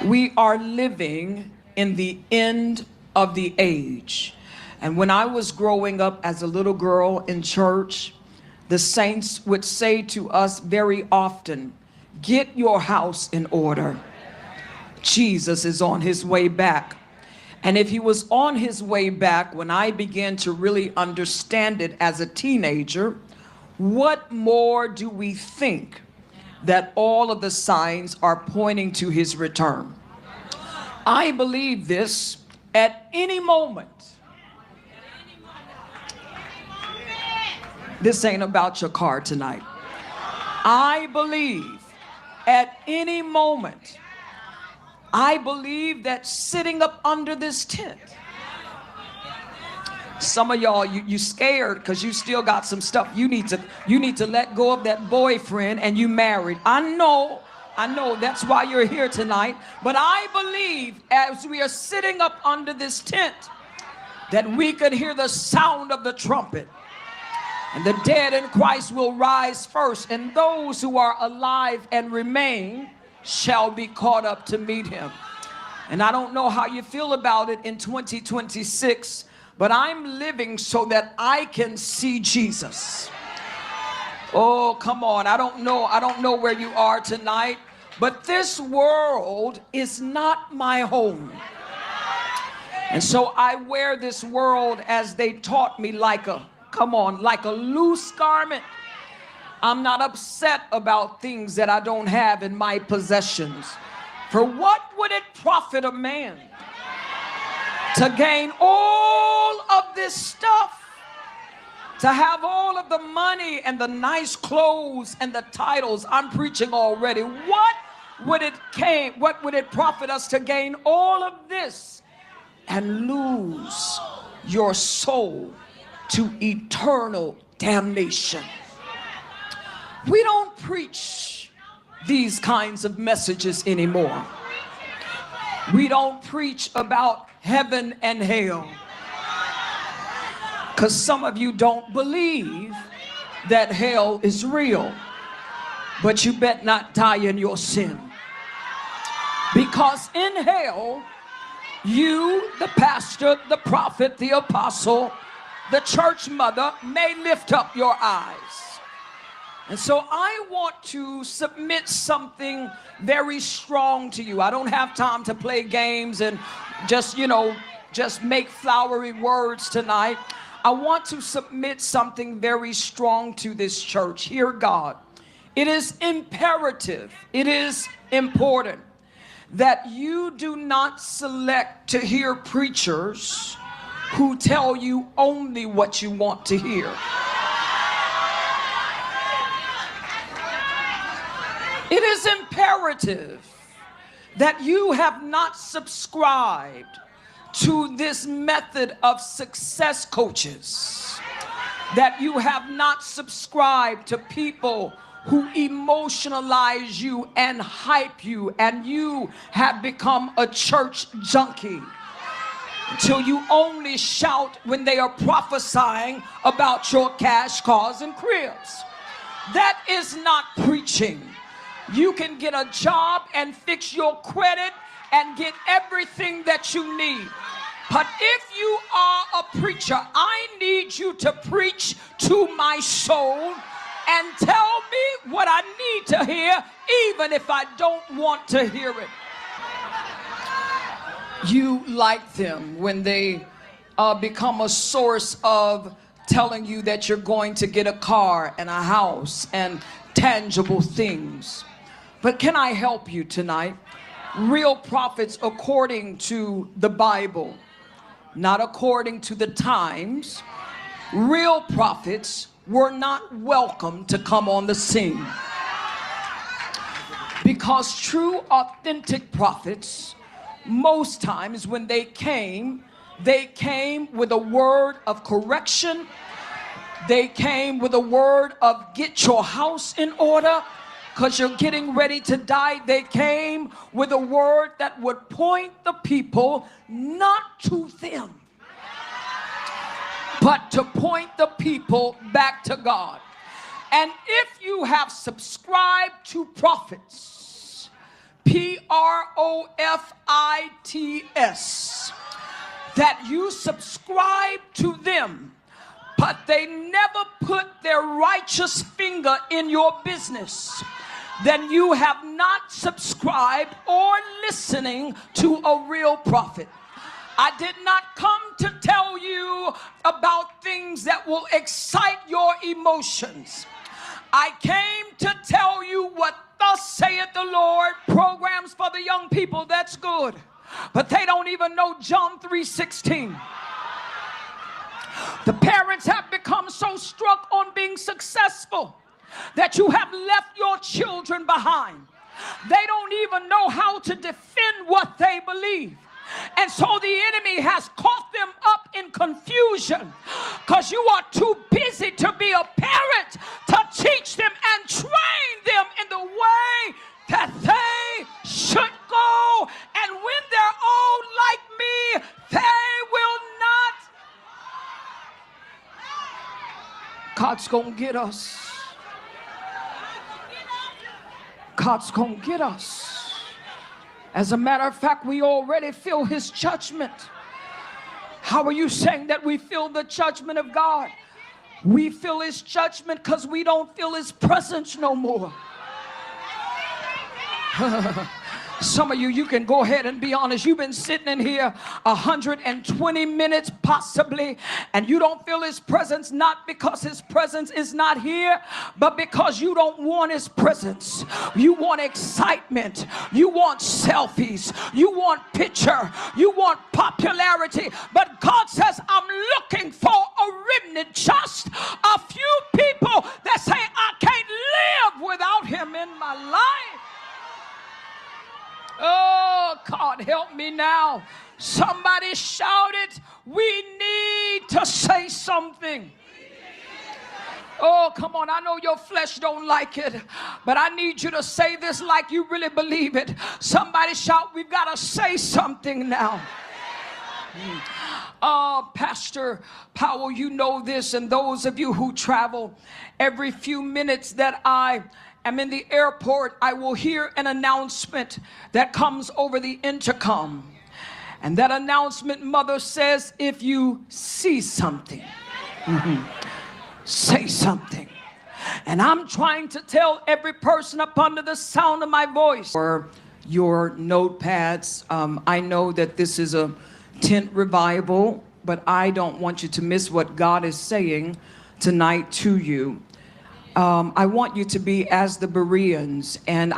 We are living in the end of the age. And when I was growing up as a little girl in church, the saints would say to us very often, get your house in order. Jesus is on his way back. And if he was on his way back, when I began to really understand it as a teenager, what more do we think that all of the signs are pointing to his return? I believe this at any moment. This ain't about your car tonight. I believe at any moment. I believe that sitting up under this tent, some of y'all, you scared because you still got some stuff you need to let go of that boyfriend, and you married. I know that's why you're here tonight. But I believe as we are sitting up under this tent that we could hear the sound of the trumpet, and the dead in Christ will rise first, and those who are alive and remain shall be caught up to meet him. And I don't know how you feel about it in 2026, but I'm living so that I can see Jesus. Oh, come on. I don't know where you are tonight, but this world is not my home. And so I wear this world, as they taught me, like a loose garment. I'm not upset about things that I don't have in my possessions. For what would it profit a man to gain all of this stuff, to have all of the money and the nice clothes and the titles? I'm preaching already. What would it profit us to gain all of this and lose your soul to eternal damnation? We don't preach these kinds of messages anymore. We don't preach about heaven and hell, because some of you don't believe that hell is real. But you bet not die in your sin, because in hell, you, the pastor, the prophet, the apostle, the church mother, may lift up your eyes. And so I want to submit something very strong to you. I don't have time to play games and just make flowery words tonight. I want to submit something very strong to this church. Hear God. It is imperative, it is important that you do not select to hear preachers who tell you only what you want to hear. It is imperative that you have not subscribed to this method of success coaches, that you have not subscribed to people who emotionalize you and hype you, and you have become a church junkie until you only shout when they are prophesying about your cash, cars, and cribs. That is not preaching. You can get a job and fix your credit and get everything that you need. But if you are a preacher, I need you to preach to my soul and tell me what I need to hear, even if I don't want to hear it. You like them when they become a source of telling you that you're going to get a car and a house and tangible things. But can I help you tonight? Real prophets, according to the Bible, not according to the times, real prophets were not welcome to come on the scene. Because true, authentic prophets, most times when they came with a word of correction. They came with a word of get your house in order, because you're getting ready to die. They came with a word that would point the people not to them, but to point the people back to God. And if you have subscribed to prophets Profits, that you subscribe to them, but they never put their righteous finger in your business, then you have not subscribed or listening to a real prophet. I did not come to tell you about things that will excite your emotions. I came to tell you what thus saith the Lord. Programs for the young people, that's good, but they don't even know John 3:16. The parents have become so struck on being successful that you have left your children behind. They don't even know how to defend what they believe. And so the enemy has caught them up in confusion because you are too busy to be a parent to teach them and train them in the way that they should go. And when they're old like me, they will not. God's gonna get us. God's gonna get us. As a matter of fact, we already feel his judgment. How are you saying that we feel the judgment of God? We feel his judgment because we don't feel his presence no more. Some of you can go ahead and be honest. You've been sitting in here 120 minutes possibly, and you don't feel his presence, not because his presence is not here, but because you don't want his presence. You want excitement. You want selfies. You want picture. You want popularity. But God says, I'm looking for a remnant, just a few people that say, I can't live without him in my life. Oh, God, help me now. Somebody shouted, we need to say something. Oh, come on. I know your flesh don't like it, but I need you to say this like you really believe it. Somebody shout, we've got to say something now. Pastor Powell, you know this, and those of you who travel, every few minutes that I am in the airport, I will hear an announcement that comes over the intercom. And that announcement, mother, says, if you see something, say something. And I'm trying to tell every person up under the sound of my voice. Or your notepads, I know that this is a tent revival, but I don't want you to miss what God is saying tonight to you. I want you to be as the Bereans, and